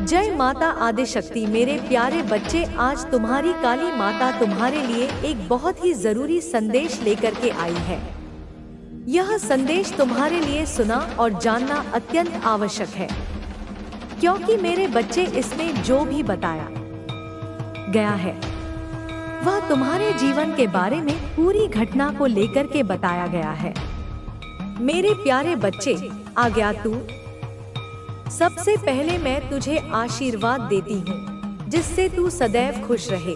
जय माता आदिशक्ति। मेरे प्यारे बच्चे, आज तुम्हारी काली माता तुम्हारे लिए एक बहुत ही जरूरी संदेश लेकर के आई है। यह संदेश तुम्हारे लिए सुना और जानना अत्यंत आवश्यक है, क्योंकि मेरे बच्चे इसमें जो भी बताया गया है वह तुम्हारे जीवन के बारे में पूरी घटना को लेकर के बताया गया है। मेरे प्यारे बच्चे, आज्ञा तू। सबसे पहले मैं तुझे आशीर्वाद देती हूँ जिससे तू सदैव खुश रहे।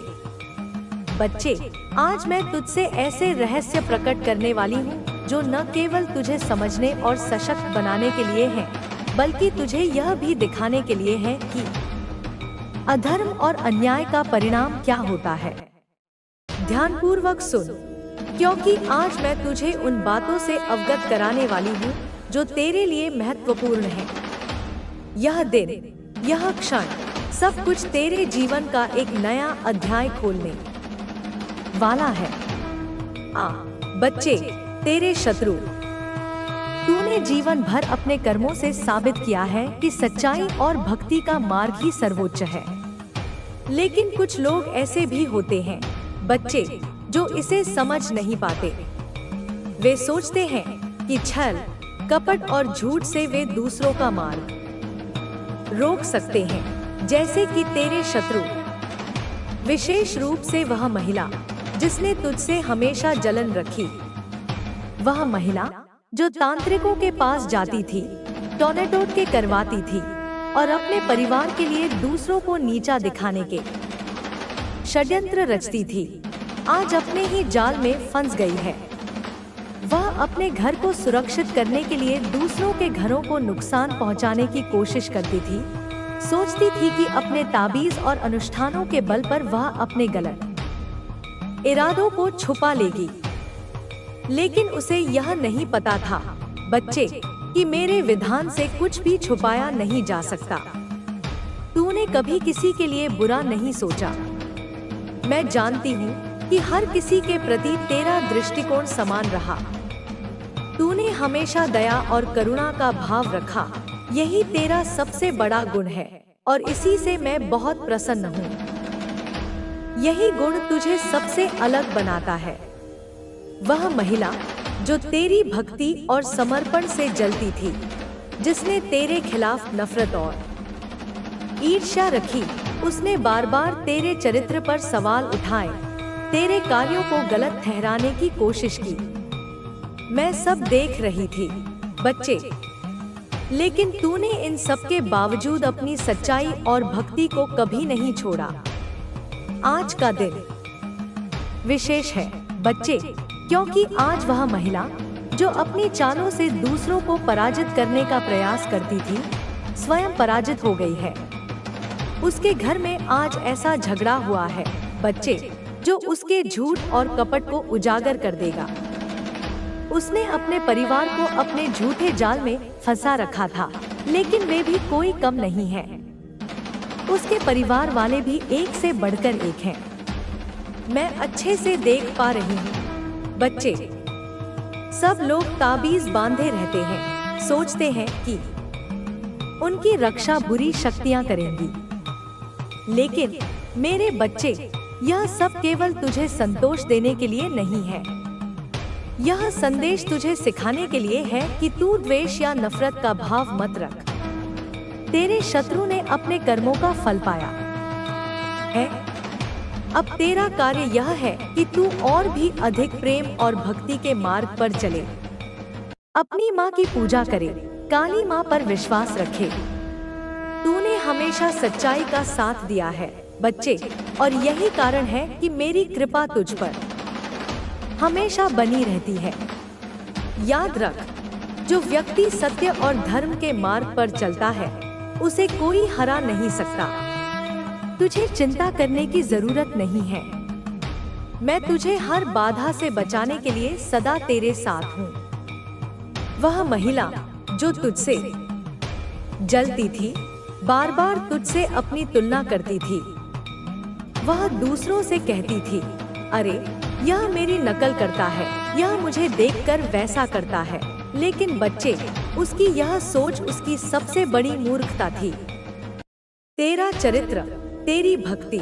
बच्चे, आज मैं तुझसे ऐसे रहस्य प्रकट करने वाली हूँ जो न केवल तुझे समझने और सशक्त बनाने के लिए हैं, बल्कि तुझे यह भी दिखाने के लिए है कि अधर्म और अन्याय का परिणाम क्या होता है। ध्यानपूर्वक सुन, क्योंकि आज मैं तुझे उन बातों से अवगत कराने वाली हूँ जो तेरे लिए महत्वपूर्ण है। यह दिन, यह क्षण, सब कुछ तेरे जीवन का एक नया अध्याय खोलने वाला है। बच्चे, तेरे शत्रु। तूने जीवन भर अपने कर्मों से साबित किया है कि सच्चाई और भक्ति का मार्ग ही सर्वोच्च है। लेकिन कुछ लोग ऐसे भी होते हैं बच्चे, जो इसे समझ नहीं पाते। वे सोचते हैं कि छल, कपट और झूठ से वे दूसरों का मार्ग रोक सकते हैं, जैसे कि तेरे शत्रु, विशेष रूप से वह महिला जिसने तुझसे हमेशा जलन रखी। वह महिला जो तांत्रिकों के पास जाती थी, टोनेटोट करवाती थी और अपने परिवार के लिए दूसरों को नीचा दिखाने के षड्यंत्र रचती थी, आज अपने ही जाल में फंस गई है। वह अपने घर को सुरक्षित करने के लिए दूसरों के घरों को नुकसान पहुंचाने की कोशिश करती थी। सोचती थी कि अपने ताबीज और अनुष्ठानों के बल पर वह अपने गलत इरादों को छुपा लेगी। लेकिन उसे यह नहीं पता था बच्चे, कि मेरे विधान से कुछ भी छुपाया नहीं जा सकता। तूने कभी किसी के लिए बुरा नहीं सोचा। मैं जानती हूँ कि हर किसी के प्रति तेरा दृष्टिकोण समान रहा। तूने हमेशा दया और करुणा का भाव रखा। यही तेरा सबसे बड़ा गुण है और इसी से मैं बहुत प्रसन्न हूँ। यही गुण तुझे सबसे अलग बनाता है। वह महिला जो तेरी भक्ति और समर्पण से जलती थी, जिसने तेरे खिलाफ नफरत और ईर्ष्या रखी, उसने बार बार तेरे चरित्र पर सवाल उठाए, तेरे कार्यों को गलत ठहराने की कोशिश की। मैं सब देख रही थी बच्चे, लेकिन तूने इन सब के बावजूद अपनी सच्चाई और भक्ति को कभी नहीं छोड़ा। आज का दिन विशेष है बच्चे, क्योंकि आज वह महिला जो अपनी चालों से दूसरों को पराजित करने का प्रयास करती थी, स्वयं पराजित हो गई है। उसके घर में आज ऐसा झगड़ा हुआ है बच्चे, जो उसके झूठ और कपट को उजागर कर देगा। उसने अपने परिवार को अपने झूठे जाल में फंसा रखा था, लेकिन वे भी कोई कम नहीं है। उसके परिवार वाले भी एक से बढ़कर एक हैं। मैं अच्छे से देख पा रही हूँ बच्चे, सब लोग ताबीज बांधे रहते हैं, सोचते हैं कि उनकी रक्षा बुरी शक्तियाँ करेंगी। लेकिन मेरे बच्चे, यह सब केवल तुझे संतोष देने के लिए नहीं है। यह संदेश तुझे सिखाने के लिए है कि तू द्वेष या नफरत का भाव मत रख। तेरे शत्रु ने अपने कर्मों का फल पाया है। अब तेरा कार्य यह है कि तू और भी अधिक प्रेम और भक्ति के मार्ग पर चले। अपनी माँ की पूजा करे, काली माँ पर विश्वास रखे। तूने हमेशा सच्चाई का साथ दिया है बच्चे, और यही कारण है कि मेरी कृपा तुझ पर हमेशा बनी रहती है। याद रख, जो व्यक्ति सत्य और धर्म के मार्ग पर चलता है, उसे कोई हरा नहीं सकता। तुझे चिंता करने की जरूरत नहीं है। मैं तुझे हर बाधा से बचाने के लिए सदा तेरे साथ हूँ। वह महिला जो तुझसे जलती थी, बार बार तुझसे अपनी तुलना करती थी। वह दूसरों से कहती थी, अरे यह मेरी नकल करता है, यह मुझे देखकर वैसा करता है। लेकिन बच्चे, उसकी यह सोच उसकी सबसे बड़ी मूर्खता थी। तेरा चरित्र, तेरी भक्ति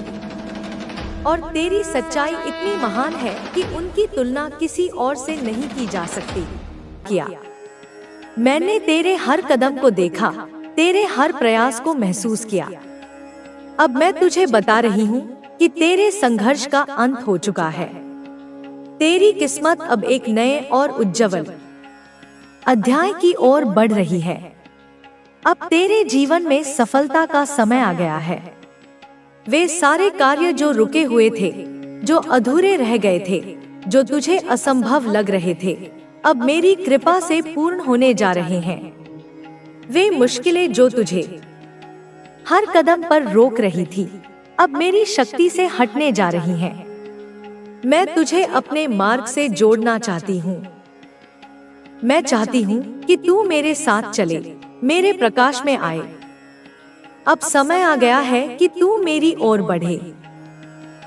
और तेरी सच्चाई इतनी महान है कि उनकी तुलना किसी और से नहीं की जा सकती। क्या मैंने तेरे हर कदम को देखा, तेरे हर प्रयास को महसूस किया। अब मैं तुझे बता रही हूँ कि तेरे संघर्ष का अंत हो चुका है। तेरी किस्मत अब एक नए और उज्जवल अध्याय की ओर बढ़ रही है। अब तेरे जीवन में सफलता का समय आ गया है। वे सारे कार्य जो रुके हुए थे, जो अधूरे रह गए थे, जो तुझे असंभव लग रहे थे, अब मेरी कृपा से पूर्ण होने जा रहे हैं। वे मुश्किलें जो तुझे हर कदम पर रोक रही थी, अब मेरी शक्ति से हटने जा रही हैं। मैं तुझे अपने मार्ग से जोड़ना चाहती हूँ। मैं चाहती हूँ कि तू मेरे साथ चले, मेरे प्रकाश में आए। अब समय आ गया है कि तू मेरी ओर बढ़े।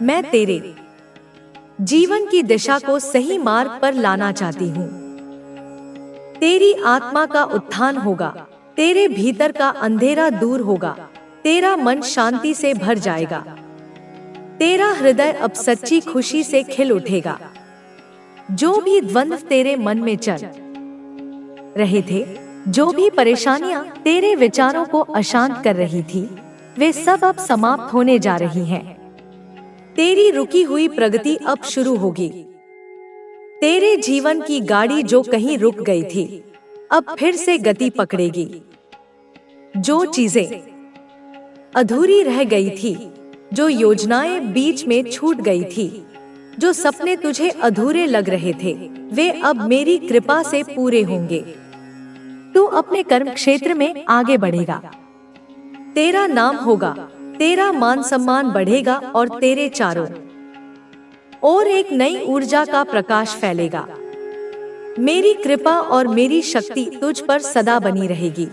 मैं तेरे जीवन की दिशा को सही मार्ग पर लाना चाहती हूँ। तेरी आत्मा का उत्थान होगा, तेरे भीतर का अंधेरा दूर होगा, तेरा मन शांति से भर जाएगा, तेरा हृदय अब सच्ची खुशी से खिल उठेगा। जो भी द्वंद्व तेरे मन में चल रहे थे, जो भी परेशानियां तेरे विचारों को अशांत कर रही थी, वे सब अब समाप्त होने जा रही हैं। तेरी रुकी हुई प्रगति अब शुरू होगी। तेरे जीवन की गाड़ी जो कहीं रुक गई थी, अब फिर से गति पकड़ेगी। जो चीजें अधूरी रह गई थी, जो योजनाएं बीच में छूट गई थी, जो सपने तुझे अधूरे लग रहे थे, वे अब मेरी कृपा से पूरे होंगे। तू अपने कर्म क्षेत्र में आगे बढ़ेगा। तेरा नाम होगा, तेरा मान सम्मान बढ़ेगा और तेरे चारों ओर एक नई ऊर्जा का प्रकाश फैलेगा। मेरी कृपा और मेरी शक्ति तुझ पर सदा बनी रहेगी।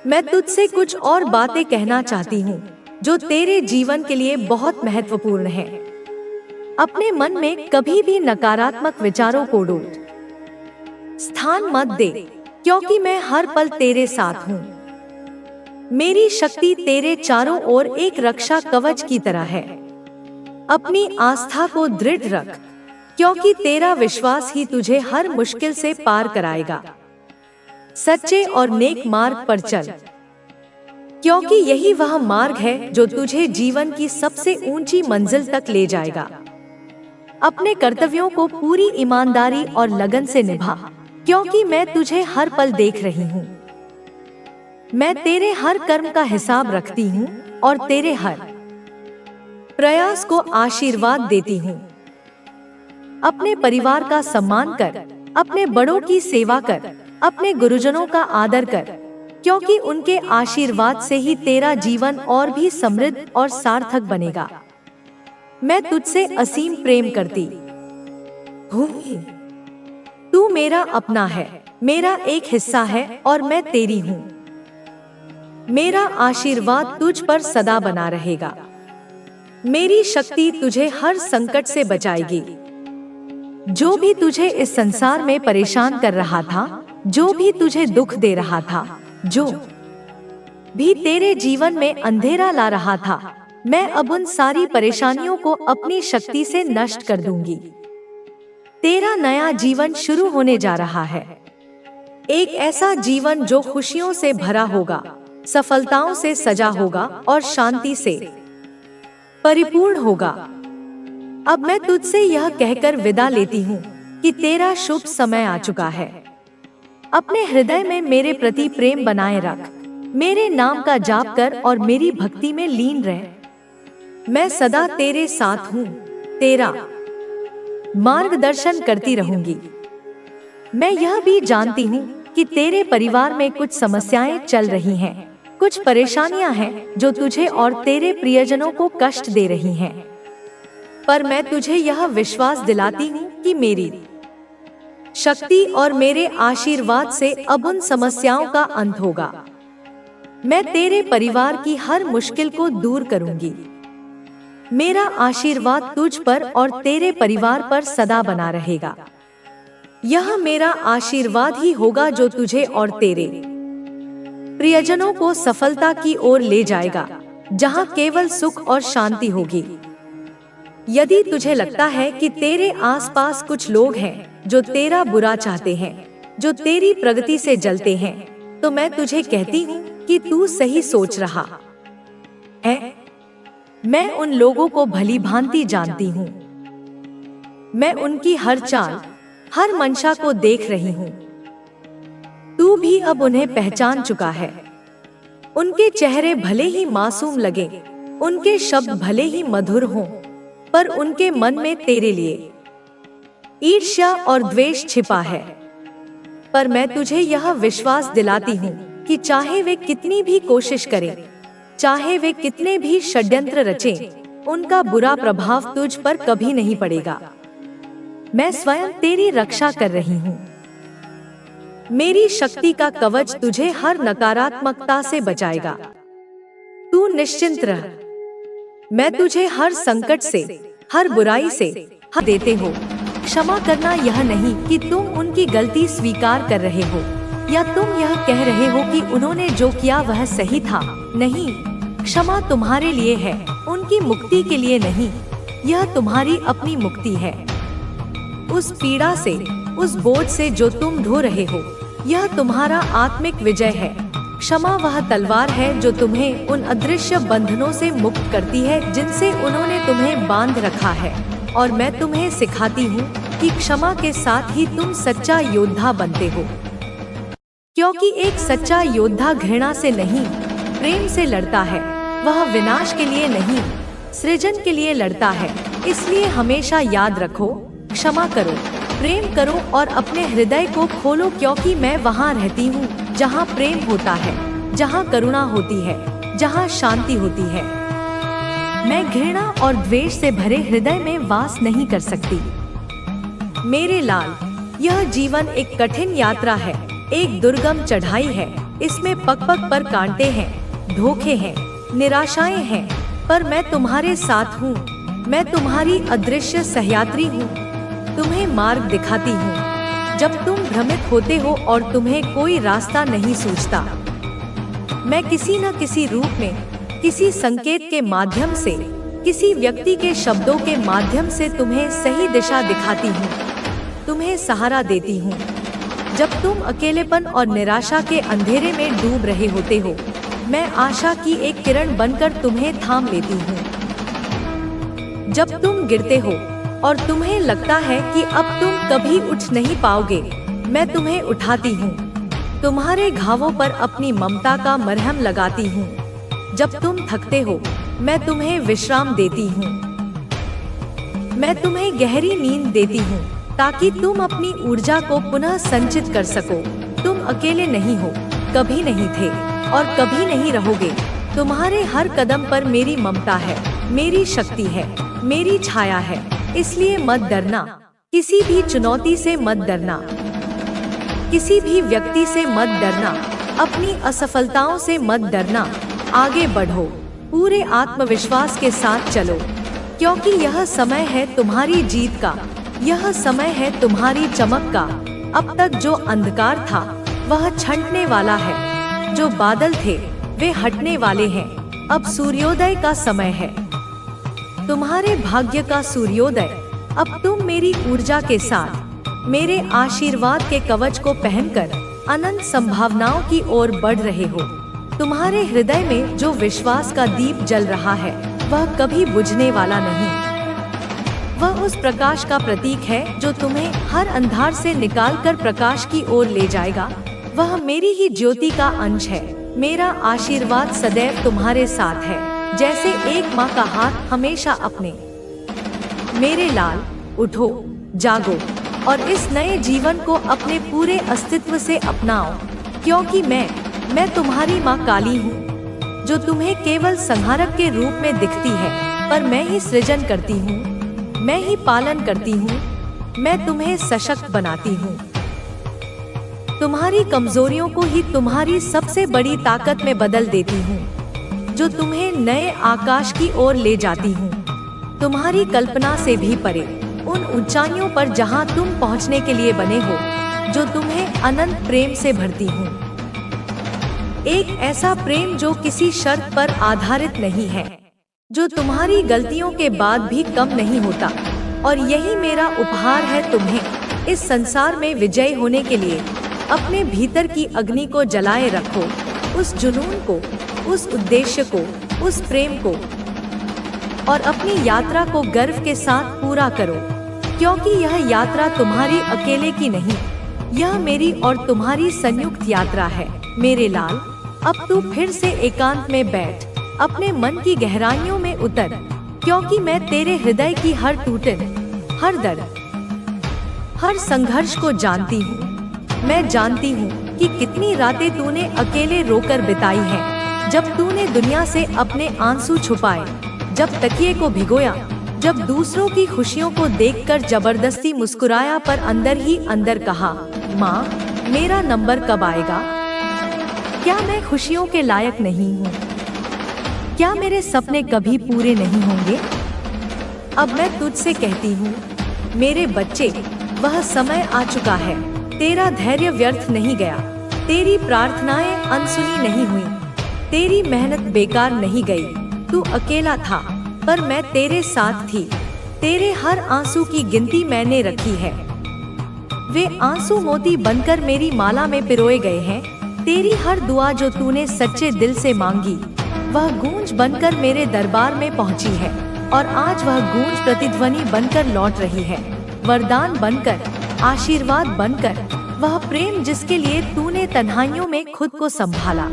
मैं तुझसे कुछ और बातें कहना चाहती हूँ जो तेरे जीवन के लिए बहुत महत्वपूर्ण है। अपने मन में कभी भी नकारात्मक विचारों को स्थान मत दे, क्योंकि मैं हर पल तेरे साथ हूँ। मेरी शक्ति तेरे चारों ओर एक रक्षा कवच की तरह है। अपनी आस्था को दृढ़ रख, क्योंकि तेरा विश्वास ही तुझे हर मुश्किल से पार कराएगा। सच्चे और नेक मार्ग पर चल, क्योंकि यही वह मार्ग है जो तुझे जीवन की सबसे ऊंची मंजिल तक ले जाएगा। अपने कर्तव्यों को पूरी ईमानदारी और लगन से निभा, क्योंकि मैं तुझे हर पल देख रही हूँ। मैं तेरे हर कर्म का हिसाब रखती हूँ और तेरे हर प्रयास को आशीर्वाद देती हूँ। अपने परिवार का सम्मान कर, अपने बड़ों की सेवा कर, अपने गुरुजनों का आदर कर, क्योंकि उनके आशीर्वाद से ही तेरा जीवन और भी समृद्ध और सार्थक बनेगा। मैं तुझसे असीम प्रेम करती हूँ। तू मेरा अपना है, मेरा एक हिस्सा है और मैं तेरी हूँ। मेरा आशीर्वाद तुझ पर सदा बना रहेगा। मेरी शक्ति तुझे हर संकट से बचाएगी। जो भी तुझे इस संसार में परेशान कर रहा था, जो भी तुझे दुख दे रहा था, जो भी तेरे जीवन में अंधेरा ला रहा था, मैं अब उन सारी परेशानियों को अपनी शक्ति से नष्ट कर दूंगी। तेरा नया जीवन शुरू होने जा रहा है। एक ऐसा जीवन जो खुशियों से भरा होगा, सफलताओं से सजा होगा और शांति से परिपूर्ण होगा। अब मैं तुझसे यह कहकर विदा लेती हूँ कि तेरा शुभ समय आ चुका है। अपने हृदय में मेरे प्रति प्रेम बनाए रख, मेरे नाम का जाप कर और मेरी भक्ति में लीन रह। मैं सदा तेरे साथ हूँ, तेरा मार्गदर्शन करती रहूंगी। मैं यह भी जानती हूँ कि तेरे परिवार में कुछ समस्याएं चल रही हैं, कुछ परेशानियां हैं जो तुझे और तेरे प्रियजनों को कष्ट दे रही हैं। पर मैं तुझे यह विश्वास दिलाती हूँ कि मेरी शक्ति और मेरे आशीर्वाद से अब उन समस्याओं का अंत होगा। मैं तेरे परिवार की हर मुश्किल को दूर करूंगी। मेरा आशीर्वाद तुझ पर और तेरे परिवार पर सदा बना रहेगा। यह मेरा आशीर्वाद ही होगा जो तुझे और तेरे प्रियजनों को सफलता की ओर ले जाएगा, जहां केवल सुख और शांति होगी। यदि तुझे लगता है कि तेरे आसपास कुछ लोग हैं जो तेरा बुरा चाहते हैं, जो तेरी प्रगति से जलते हैं, तो मैं तुझे कहती हूँ कि तू सही सोच रहा है। मैं उन लोगों को भली भांति जानती हूँ। मैं उनकी हर चाल, हर मंशा को देख रही हूँ। तू भी अब उन्हें पहचान चुका है। उनके चेहरे भले ही मासूम लगे, उनके शब्द भले ही मधुर हों, पर उनके मन में तेरे लिए ईर्ष्या और द्वेष छिपा है। पर मैं तुझे यह विश्वास दिलाती हूँ कि चाहे वे कितनी भी कोशिश करें, चाहे वे कितने भी षड्यंत्र रचें, उनका बुरा प्रभाव तुझ पर कभी नहीं पड़ेगा। मैं स्वयं तेरी रक्षा कर रही हूँ। मेरी शक्ति का कवच तुझे हर नकारात्मकता से बचाएगा। तू निश्चिंत रह। मैं तुझे हर संकट से, हर बुराई से देते हो। क्षमा करना यह नहीं कि तुम उनकी गलती स्वीकार कर रहे हो, या तुम यह कह रहे हो कि उन्होंने जो किया वह सही था। नहीं, क्षमा तुम्हारे लिए है, उनकी मुक्ति के लिए नहीं। यह तुम्हारी अपनी मुक्ति है। उस पीड़ा से, उस बोझ से जो तुम ढो रहे हो, यह तुम्हारा आत्मिक विजय है। क्षमा वह तलवार है जो तुम्हें उन अदृश्य बंधनों से मुक्त करती है जिनसे उन्होंने तुम्हें बांध रखा है। और मैं तुम्हें सिखाती हूँ कि क्षमा के साथ ही तुम सच्चा योद्धा बनते हो। क्योंकि एक सच्चा योद्धा घृणा से नहीं, प्रेम से लड़ता है। वह विनाश के लिए नहीं, सृजन के लिए लड़ता है। इसलिए हमेशा याद रखो, क्षमा करो, प्रेम करो और अपने हृदय को खोलो, क्योंकि मैं वहाँ रहती हूँ जहाँ प्रेम होता है, जहाँ करुणा होती है, जहाँ शांति होती है। मैं घृणा और द्वेष से भरे हृदय में वास नहीं कर सकती। मेरे लाल, यह जीवन एक कठिन यात्रा है, एक दुर्गम चढ़ाई है। इसमें पग पग पर कांटे हैं, धोखे हैं, निराशाएं हैं, पर मैं तुम्हारे साथ हूँ। मैं तुम्हारी अदृश्य सहयात्री हूँ, तुम्हें मार्ग दिखाती हूँ जब तुम भ्रमित होते हो और तुम्हें कोई रास्ता नहीं सूझता। मैं किसी न किसी रूप में, किसी संकेत के माध्यम से, किसी व्यक्ति के शब्दों के माध्यम से तुम्हें सही दिशा दिखाती हूँ, तुम्हें सहारा देती हूँ। जब तुम अकेलेपन और निराशा के अंधेरे में डूब रहे होते हो, मैं आशा की एक किरण बनकर तुम्हें थाम लेती हूँ। जब तुम गिरते हो और तुम्हें लगता है कि अब तुम कभी उठ नहीं पाओगे, मैं तुम्हें उठाती हूँ। तुम्हारे घावों पर अपनी ममता का मरहम लगाती हूँ। जब तुम थकते हो, मैं तुम्हें विश्राम देती हूँ। मैं तुम्हें गहरी नींद देती हूँ ताकि तुम अपनी ऊर्जा को पुनः संचित कर सको। तुम अकेले नहीं हो, कभी नहीं थे और कभी नहीं रहोगे। तुम्हारे हर कदम पर मेरी ममता है, मेरी शक्ति है, मेरी छाया है। इसलिए मत डरना, किसी भी चुनौती से मत डरना, किसी भी व्यक्ति से मत डरना, अपनी असफलताओं से मत डरना। आगे बढ़ो, पूरे आत्मविश्वास के साथ चलो, क्योंकि यह समय है तुम्हारी जीत का, यह समय है तुम्हारी चमक का। अब तक जो अंधकार था वह छंटने वाला है, जो बादल थे वे हटने वाले हैं। अब सूर्योदय का समय है, तुम्हारे भाग्य का सूर्योदय। अब तुम मेरी ऊर्जा के साथ, मेरे आशीर्वाद के कवच को पहनकर अनंत संभावनाओं की ओर बढ़ रहे हो। तुम्हारे हृदय में जो विश्वास का दीप जल रहा है वह कभी बुझने वाला नहीं। वह उस प्रकाश का प्रतीक है जो तुम्हें हर अंधार से निकालकर प्रकाश की ओर ले जाएगा। वह मेरी ही ज्योति का अंश है। मेरा आशीर्वाद सदैव तुम्हारे साथ है, जैसे एक माँ का हाथ हमेशा अपने। मेरे लाल, उठो, जागो और इस नए जीवन को अपने पूरे अस्तित्व से अपनाओ, क्योंकि मैं तुम्हारी माँ काली हूँ, जो तुम्हें केवल संहारक के रूप में दिखती है, पर मैं ही सृजन करती हूँ, मैं ही पालन करती हूँ, मैं तुम्हें सशक्त बनाती हूँ। तुम्हारी कमजोरियों को ही तुम्हारी सबसे बड़ी ताकत में बदल देती हूँ, जो तुम्हें नए आकाश की ओर ले जाती हूँ, तुम्हारी कल्पना से भी परे, उन ऊंचाइयों पर जहाँ तुम पहुँचने के लिए बने हो, जो तुम्हें अनंत प्रेम से भरती हूँ। एक ऐसा प्रेम जो किसी शर्त पर आधारित नहीं है, जो तुम्हारी गलतियों के बाद भी कम नहीं होता। और यही मेरा उपहार है तुम्हें। इस संसार में विजयी होने के लिए अपने भीतर की अग्नि को जलाए रखो, उस जुनून को, उस उद्देश्य को, उस प्रेम को, और अपनी यात्रा को गर्व के साथ पूरा करो, क्योंकि यह यात्रा तुम्हारी अकेले की नहीं, यह मेरी और तुम्हारी संयुक्त यात्रा है। मेरे लाल, अब तू फिर से एकांत में बैठ, अपने मन की गहराइयों में उतर, क्योंकि मैं तेरे हृदय की हर टूटन, हर दर्द, हर संघर्ष को जानती हूँ। मैं जानती हूँ कि कितनी रातें तूने अकेले रोकर बिताई हैं, जब तूने दुनिया से अपने आंसू छुपाए, जब तकिए को भिगोया, जब दूसरों की खुशियों को देखकर जबरदस्ती मुस्कुराया, पर अंदर ही अंदर कहा, माँ, मेरा नंबर कब आएगा? क्या मैं खुशियों के लायक नहीं हूँ? क्या मेरे सपने कभी पूरे नहीं होंगे? अब मैं तुझसे कहती हूँ, मेरे बच्चे, वह समय आ चुका है। तेरा धैर्य व्यर्थ नहीं गया, तेरी प्रार्थनाएं अनसुनी नहीं हुई, तेरी मेहनत बेकार नहीं गई। तू अकेला था, पर मैं तेरे साथ थी। तेरे हर आंसू की गिनती मैंने रखी है। वे आंसू मोती बनकर मेरी माला में पिरोए गए हैं। तेरी हर दुआ जो तूने सच्चे दिल से मांगी, वह गूंज बनकर मेरे दरबार में पहुंची है, और आज वह गूंज प्रतिध्वनि बनकर लौट रही है, वरदान बनकर, आशीर्वाद बनकर, वह प्रेम जिसके लिए तूने तन्हाइयों में खुद को संभाला,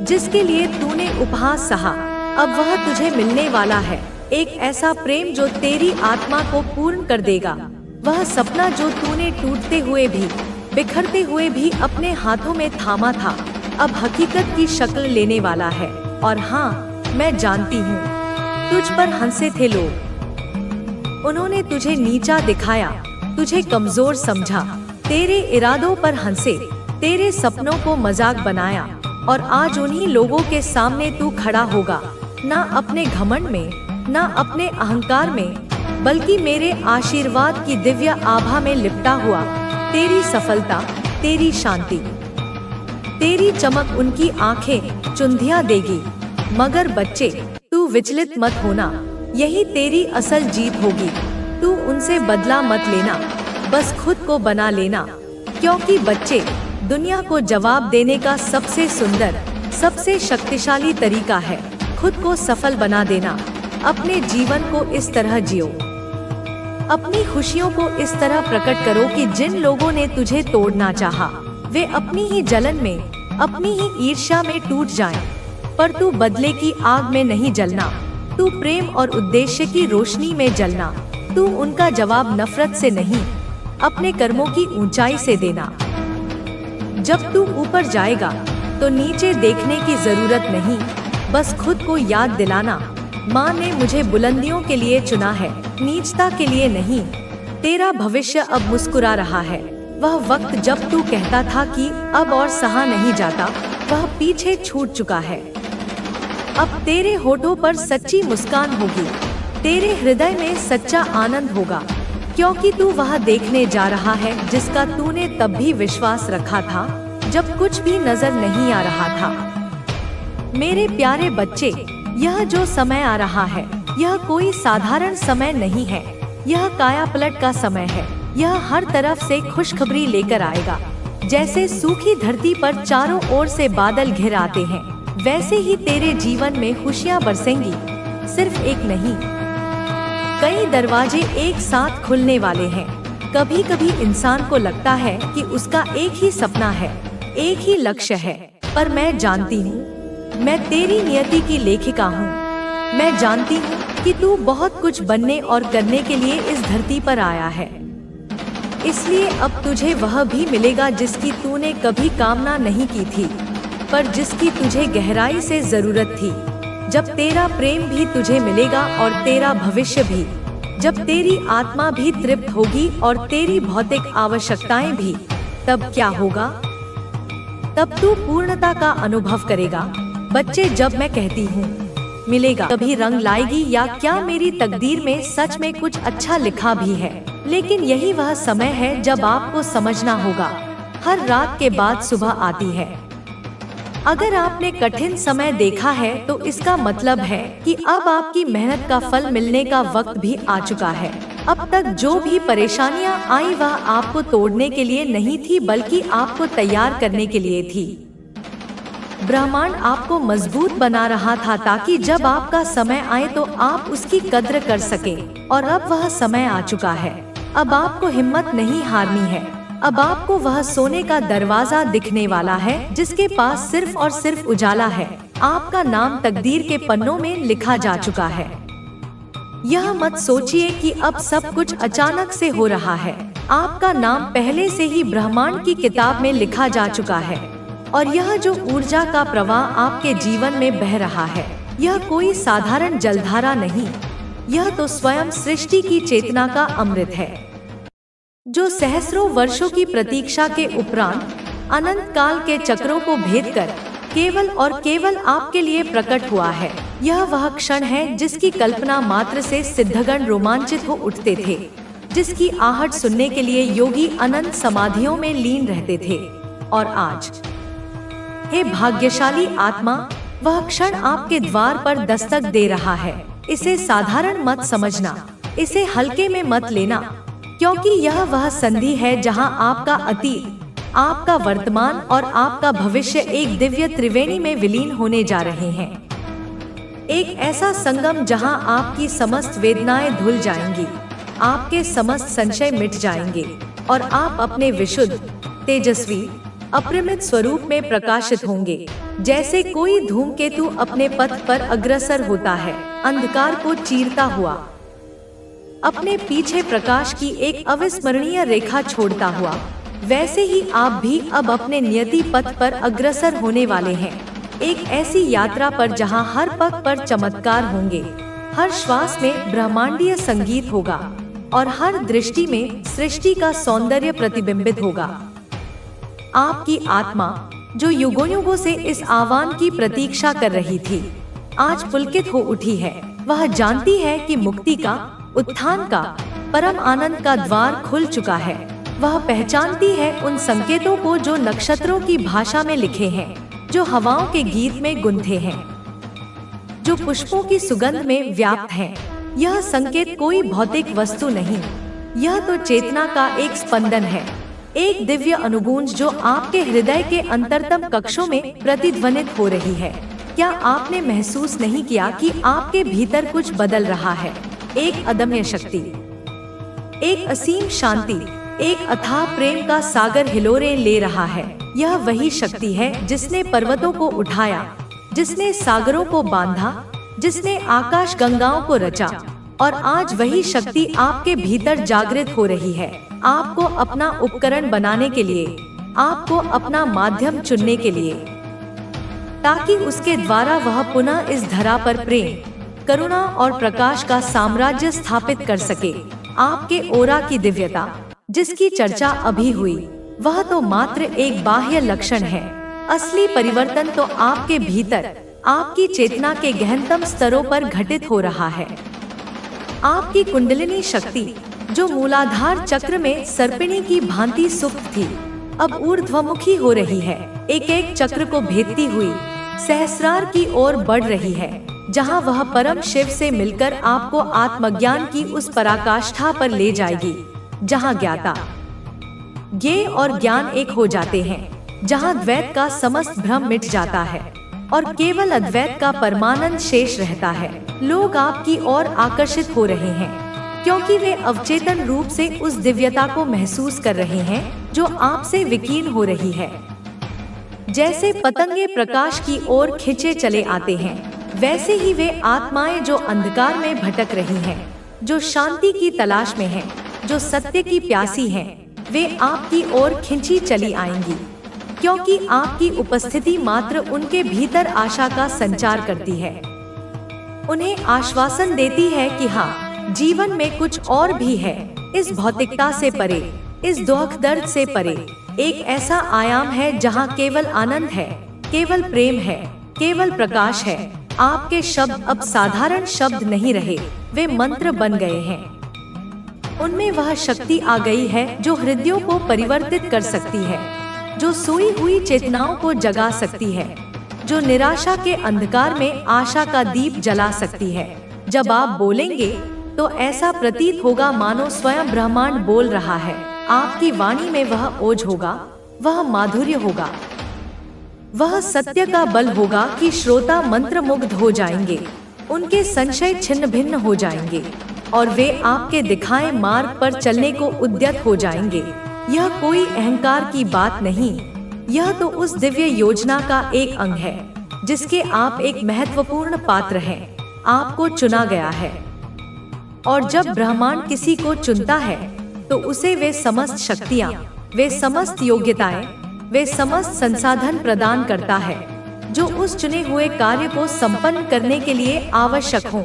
जिसके लिए तूने उपहास सहा, अब वह तुझे मिलने वाला है। एक ऐसा प्रेम जो तेरी आत्मा को पूर्ण कर देगा। वह सपना जो तूने टूटते हुए भी, बिखरते हुए भी अपने हाथों में थामा था, अब हकीकत की शक्ल लेने वाला है। और हाँ, मैं जानती हूँ, तुझ पर हंसे थे लोग, उन्होंने तुझे नीचा दिखाया, तुझे कमजोर समझा, तेरे इरादों पर हंसे, तेरे सपनों को मजाक बनाया, और आज उन्हीं लोगों के सामने तू खड़ा होगा, ना अपने घमंड में, ना अपने अहंकार में, बल्कि मेरे आशीर्वाद की दिव्य आभा में लिपटा हुआ। तेरी सफलता, तेरी शांति, तेरी चमक उनकी आंखें चुंधिया देगी। मगर बच्चे, तू विचलित मत होना, यही तेरी असल जीत होगी। तू उनसे बदला मत लेना, बस खुद को बना लेना, क्योंकि बच्चे, दुनिया को जवाब देने का सबसे सुंदर, सबसे शक्तिशाली तरीका है खुद को सफल बना देना। अपने जीवन को इस तरह जियो, अपनी खुशियों को इस तरह प्रकट करो कि जिन लोगों ने तुझे तोड़ना चाहा, वे अपनी ही जलन में, अपनी ही ईर्ष्या में टूट जाएं। पर तू बदले की आग में नहीं जलना, तू प्रेम और उद्देश्य की रोशनी में जलना। तू उनका जवाब नफरत से नहीं, अपने कर्मों की ऊंचाई से देना। जब तू ऊपर जाएगा तो नीचे देखने की जरूरत नहीं, बस खुद को याद दिलाना, माँ ने मुझे बुलंदियों के लिए चुना है, नीचता के लिए नहीं। तेरा भविष्य अब मुस्कुरा रहा है। वह वक्त जब तू कहता था कि अब और सहा नहीं जाता, वह पीछे छूट चुका है। अब तेरे होठों पर सच्ची मुस्कान होगी, तेरे हृदय में सच्चा आनंद होगा, क्योंकि तू वह देखने जा रहा है जिसका तूने तब भी विश्वास रखा था, जब कुछ भी नजर नहीं आ रहा था। मेरे प्यारे बच्चे, यह जो समय आ रहा है, यह कोई साधारण समय नहीं है, यह कायापलट का समय है। यह हर तरफ से खुशखबरी लेकर आएगा। जैसे सूखी धरती पर चारों ओर से बादल घिर आते हैं, वैसे ही तेरे जीवन में खुशियाँ बरसेंगी। सिर्फ एक नहीं, कई दरवाजे एक साथ खुलने वाले हैं। कभी कभी इंसान को लगता है कि उसका एक ही सपना है, एक ही लक्ष्य है, पर मैं जानती हूँ, मैं तेरी नियति की लेखिका हूँ। मैं जानती हूँ कि तू बहुत कुछ बनने और करने के लिए इस धरती पर आया है, इसलिए अब तुझे वह भी मिलेगा जिसकी तूने कभी कामना नहीं की थी, पर जिसकी तुझे गहराई से जरूरत थी। जब तेरा प्रेम भी तुझे मिलेगा और तेरा भविष्य भी, जब तेरी आत्मा भी तृप्त होगी और तेरी भौतिक आवश्यकताएं भी, तब क्या होगा? तब तू पूर्णता का अनुभव करेगा। बच्चे, जब मैं कहती हूँ मिलेगा, कभी रंग लाएगी या क्या मेरी तकदीर में सच में कुछ अच्छा लिखा भी है, लेकिन यही वह समय है जब आपको समझना होगा, हर रात के बाद सुबह आती है। अगर आपने कठिन समय देखा है तो इसका मतलब है कि अब आपकी मेहनत का फल मिलने का वक्त भी आ चुका है। अब तक जो भी परेशानियां आई वह आपको तोड़ने के लिए नहीं थी बल्कि आपको तैयार करने के लिए थी। ब्रह्मांड आपको मजबूत बना रहा था ताकि जब आपका समय आए तो आप उसकी कद्र कर सकें। और अब वह समय आ चुका है। अब आपको हिम्मत नहीं हारनी है। अब आपको वह सोने का दरवाजा दिखने वाला है जिसके पास सिर्फ और सिर्फ उजाला है। आपका नाम तकदीर के पन्नों में लिखा जा चुका है। यह मत सोचिए कि अब सब कुछ अचानक से हो रहा है। आपका नाम पहले से ही ब्रह्मांड की किताब में लिखा जा चुका है। और यह जो ऊर्जा का प्रवाह आपके जीवन में बह रहा है, यह कोई साधारण जलधारा नहीं, यह तो स्वयं सृष्टि की चेतना का अमृत है, जो सहस्रों वर्षों की प्रतीक्षा के उपरांत अनंत काल के चक्रों को भेद कर केवल और केवल आपके लिए प्रकट हुआ है। यह वह क्षण है जिसकी कल्पना मात्र से सिद्धगण रोमांचित हो उठते थे, जिसकी आहट सुनने के लिए योगी अनंत समाधियों में लीन रहते थे। और आज, हे भाग्यशाली आत्मा, वह क्षण आपके द्वार पर दस्तक दे रहा है। इसे साधारण मत समझना, इसे हल्के में मत लेना, क्योंकि यह वह संधि है जहां आपका अतीत, आपका वर्तमान और आपका भविष्य एक दिव्य त्रिवेणी में विलीन होने जा रहे हैं। एक ऐसा संगम जहां आपकी समस्त वेदनाएं धुल जाएंगी, आपके समस्त संशय मिट जाएंगे और आप अपने विशुद्ध, तेजस्वी, अपरिमित स्वरूप में प्रकाशित होंगे। जैसे कोई धूमकेतु अपने पथ पर अग्रसर होता है, अंधकार को चीरता हुआ, अपने पीछे प्रकाश की एक अविस्मरणीय रेखा छोड़ता हुआ, वैसे ही आप भी अब अपने नियति पथ पर अग्रसर होने वाले हैं। एक ऐसी यात्रा पर जहां हर पग पर चमत्कार होंगे, हर श्वास में ब्रह्मांडीय संगीत होगा और हर दृष्टि में सृष्टि का सौंदर्य प्रतिबिंबित होगा। आपकी आत्मा, जो युगों युगों से इस आह्वान की प्रतीक्षा कर रही थी, आज पुलकित हो उठी है। वह जानती है कि मुक्ति का, उत्थान का, परम आनंद का द्वार खुल चुका है। वह पहचानती है उन संकेतों को जो नक्षत्रों की भाषा में लिखे हैं, जो हवाओं के गीत में गुंथे हैं, जो पुष्पों की सुगंध में व्याप्त हैं। यह संकेत कोई भौतिक वस्तु नहीं, यह तो चेतना का एक स्पंदन है, एक दिव्य अनुगूंज जो आपके हृदय के अंतरतम कक्षों में प्रतिध्वनित हो रही है। क्या आपने महसूस नहीं किया कि आपके भीतर कुछ बदल रहा है? एक अदम्य शक्ति, एक असीम शांति, एक अथाह प्रेम का सागर हिलोरें ले रहा है। यह वही शक्ति है जिसने पर्वतों को उठाया, जिसने सागरों को बांधा, जिसने आकाश गंगाओं को रचा। और आज वही शक्ति आपके भीतर जागृत हो रही है, आपको अपना उपकरण बनाने के लिए, आपको अपना माध्यम चुनने के लिए, ताकि उसके द्वारा वह पुनः इस धरा पर प्रेम, करुणा और प्रकाश का साम्राज्य स्थापित कर सके। आपके ओरा की दिव्यता, जिसकी चर्चा अभी हुई, वह तो मात्र एक बाह्य लक्षण है। असली परिवर्तन तो आपके भीतर, आपकी चेतना के गहनतम स्तरों पर घटित हो रहा है। आपकी कुंडलिनी शक्ति, जो मूलाधार चक्र में सर्पिणी की भांति सुप्त थी, अब ऊर्ध्वमुखी हो रही है, एक एक चक्र को भेदती हुई सहस्रार की ओर बढ़ रही है, जहां वह परम शिव से मिलकर आपको आत्मज्ञान की उस पराकाष्ठा पर ले जाएगी, जहां ज्ञाता, ज्ञेय और ज्ञान एक हो जाते हैं, जहां द्वैत का समस्त भ्रम मिट जाता है और केवल अद्वैत का परमानंद शेष रहता है। लोग आपकी ओर आकर्षित हो रहे हैं, क्योंकि वे अवचेतन रूप से उस दिव्यता को महसूस कर रहे हैं जो आपसे विकीर्ण हो रही है। जैसे पतंगे प्रकाश की ओर खिंचे चले आते हैं, वैसे ही वे आत्माएं जो अंधकार में भटक रही हैं, जो शांति की तलाश में हैं, जो सत्य की प्यासी हैं, वे आपकी ओर खिंची चली आएंगी, क्योंकि आपकी उपस्थिति मात्र उनके भीतर आशा का संचार करती है, उन्हें आश्वासन देती है कि हाँ, जीवन में कुछ और भी है, इस भौतिकता से परे, इस दुख दर्द से परे एक ऐसा आयाम है जहाँ केवल आनंद है, केवल प्रेम है, केवल प्रकाश है। आपके शब्द अब साधारण शब्द नहीं रहे, वे मंत्र बन गए हैं। उनमें वह शक्ति आ गई है जो हृदयों को परिवर्तित कर सकती है, जो सोई हुई चेतनाओं को जगा सकती है जो निराशा के अंधकार में आशा का दीप जला सकती है। जब आप बोलेंगे तो ऐसा प्रतीत होगा मानो स्वयं ब्रह्मांड बोल रहा है। आपकी वाणी में वह ओज होगा, वह माधुर्य होगा, वह सत्य का बल होगा कि श्रोता मंत्रमुग्ध हो जाएंगे, उनके संशय छिन्न भिन्न हो जाएंगे और वे आपके दिखाए मार्ग पर चलने को उद्यत हो जाएंगे। यह कोई अहंकार की बात नहीं, यह तो उस दिव्य योजना का एक अंग है जिसके आप एक महत्वपूर्ण पात्र हैं। आपको चुना गया है और जब ब्रह्मांड किसी को चुनता है तो उसे वे समस्त शक्तियाँ, वे समस्त योग्यताएं, वे समस्त संसाधन प्रदान करता है जो उस चुने हुए कार्य को संपन्न करने के लिए आवश्यक हो।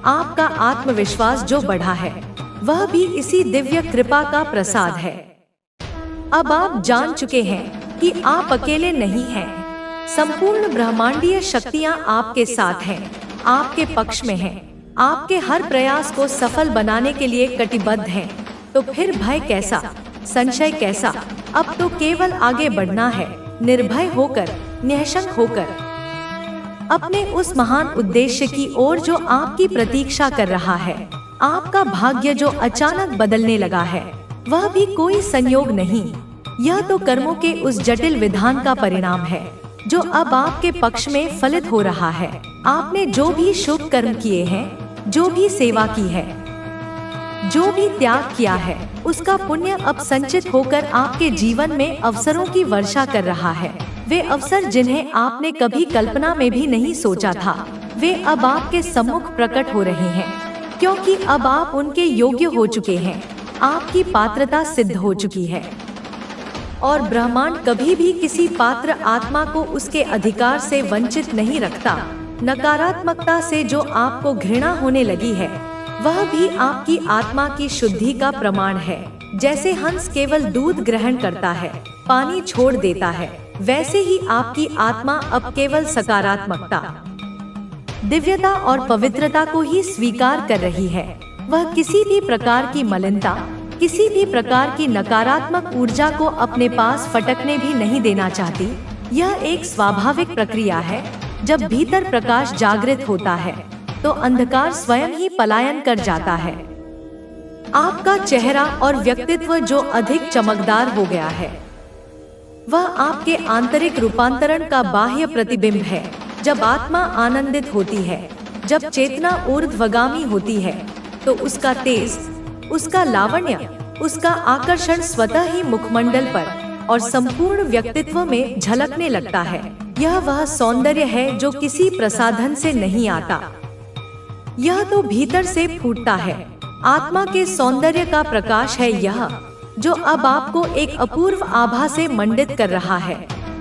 आपका आत्मविश्वास जो बढ़ा है वह भी इसी दिव्य कृपा का प्रसाद है। अब आप जान चुके हैं कि आप अकेले नहीं हैं। संपूर्ण ब्रह्मांडीय शक्तियाँ आपके साथ हैं, आपके पक्ष में हैं, आपके हर प्रयास को सफल बनाने के लिए कटिबद्ध हैं। तो फिर भय कैसा, संशय कैसा? अब तो केवल आगे बढ़ना है, निर्भय होकर, निःशंक होकर, अपने उस महान उद्देश्य की ओर जो आपकी प्रतीक्षा कर रहा है। आपका भाग्य जो अचानक बदलने लगा है वह भी कोई संयोग नहीं, यह तो कर्मों के उस जटिल विधान का परिणाम है जो अब आपके पक्ष में फलित हो रहा है। आपने जो भी शुभ कर्म किए हैं, जो भी सेवा की है, जो भी त्याग किया है, उसका पुण्य अब संचित होकर आपके जीवन में अवसरों की वर्षा कर रहा है। वे अवसर जिन्हें आपने कभी कल्पना में भी नहीं सोचा था, वे अब आपके सम्मुख प्रकट हो रहे हैं, क्योंकि अब आप उनके योग्य हो चुके हैं। आपकी पात्रता सिद्ध हो चुकी है और ब्रह्मांड कभी भी किसी पात्र आत्मा को उसके अधिकार से वंचित नहीं रखता। नकारात्मकता से जो आपको घृणा होने लगी है वह भी आपकी आत्मा की शुद्धि का प्रमाण है। जैसे हंस केवल दूध ग्रहण करता है, पानी छोड़ देता है, वैसे ही आपकी आत्मा अब केवल सकारात्मकता, दिव्यता और पवित्रता को ही स्वीकार कर रही है। वह किसी भी प्रकार की मलिनता, किसी भी प्रकार की नकारात्मक ऊर्जा को अपने पास फटकने भी नहीं देना चाहती। यह एक स्वाभाविक प्रक्रिया है। जब भीतर प्रकाश जागृत होता है तो अंधकार स्वयं ही पलायन कर जाता है। आपका चेहरा और व्यक्तित्व जो अधिक चमकदार हो गया है वह आपके आंतरिक रूपांतरण का बाह्य प्रतिबिंब है। जब आत्मा आनंदित होती है, जब चेतना ऊर्ध्वगामी होती है तो उसका तेज, उसका लावण्य, उसका आकर्षण स्वतः ही मुखमंडल पर और संपूर्ण व्यक्तित्व में झलकने लगता है। यह वह सौंदर्य है जो किसी प्रसाधन से नहीं आता, यह तो भीतर से फूटता है। आत्मा के सौंदर्य का प्रकाश है यह जो अब आपको एक अपूर्व आभा से मंडित कर रहा है।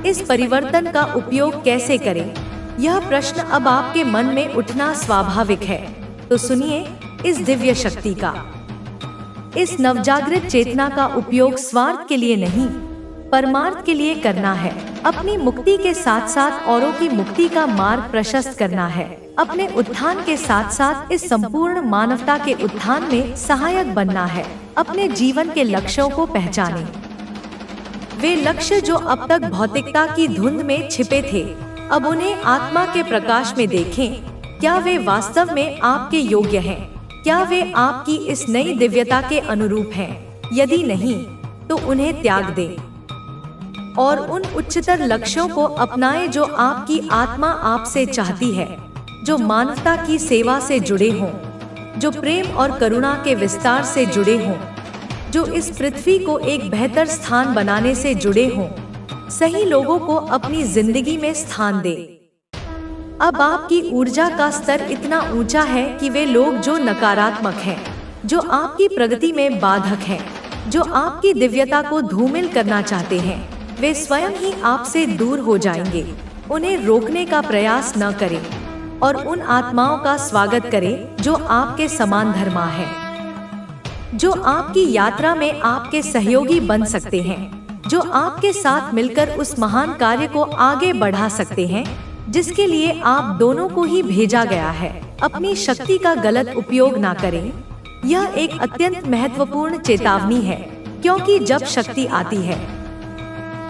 इस परिवर्तन का उपयोग कैसे करें, यह प्रश्न अब आपके मन में उठना स्वाभाविक है। तो सुनिए, इस दिव्य शक्ति का, इस नवजागृत चेतना का उपयोग स्वार्थ के लिए नहीं, परमार्थ के लिए करना है। अपनी मुक्ति के साथ साथ औरों की मुक्ति का मार्ग प्रशस्त करना है। अपने उत्थान के साथ साथ इस संपूर्ण मानवता के उत्थान में सहायक बनना है। अपने जीवन के लक्ष्यों को पहचानें, वे लक्ष्य जो अब तक भौतिकता की धुंध में छिपे थे, अब उन्हें आत्मा के प्रकाश में देखें। क्या वे वास्तव में आपके योग्य हैं? क्या वे आपकी इस नई दिव्यता के अनुरूप हैं? यदि नहीं तो उन्हें त्याग दें और उन उच्चतर लक्ष्यों को अपनाएं जो आपकी आत्मा आपसे चाहती है, जो मानवता की सेवा से जुड़े हों, जो प्रेम और करुणा के विस्तार से जुड़े हों, जो इस पृथ्वी को एक बेहतर स्थान बनाने से जुड़े हों, सही लोगों को अपनी जिंदगी में स्थान दे। अब आपकी ऊर्जा का स्तर इतना ऊंचा है कि वे लोग जो नकारात्मक हैं, जो आपकी प्रगति में बाधक हैं, जो आपकी दिव्यता को धूमिल करना चाहते हैं, वे स्वयं ही आपसे दूर हो जाएंगे। उन्हें रोकने का प्रयास न करें और उन आत्माओं का स्वागत करें जो आपके समान धर्मा है, जो आपकी यात्रा में आपके सहयोगी बन सकते हैं, जो आपके साथ मिलकर उस महान कार्य को आगे बढ़ा सकते हैं जिसके लिए आप दोनों को ही भेजा गया है। अपनी शक्ति का गलत उपयोग ना करें। यह एक अत्यंत महत्वपूर्ण चेतावनी है, क्योंकि जब शक्ति आती है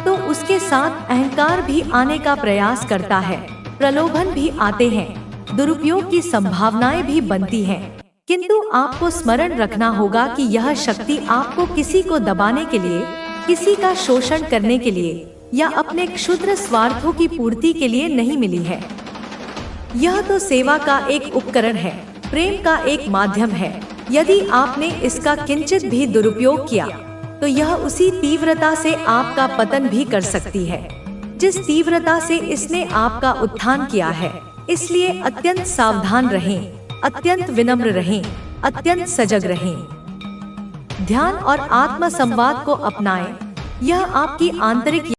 तो उसके साथ अहंकार भी आने का प्रयास करता है। प्रलोभन भी आते हैं, दुरुपयोग की संभावनाएं भी बनती हैं। किंतु आपको स्मरण रखना होगा कि यह शक्ति आपको किसी को दबाने के लिए, किसी का शोषण करने के लिए या अपने क्षुद्र स्वार्थों की पूर्ति के लिए नहीं मिली है। यह तो सेवा का एक उपकरण है, प्रेम का एक माध्यम है। यदि आपने इसका किंचित भी दुरुपयोग किया तो यह उसी तीव्रता से आपका पतन भी कर सकती है जिस तीव्रता से इसने आपका उत्थान किया है। इसलिए अत्यंत सावधान रहें, अत्यंत विनम्र रहें, अत्यंत सजग रहें। ध्यान और आत्म संवाद को अपनाएं। यह आपकी आंतरिक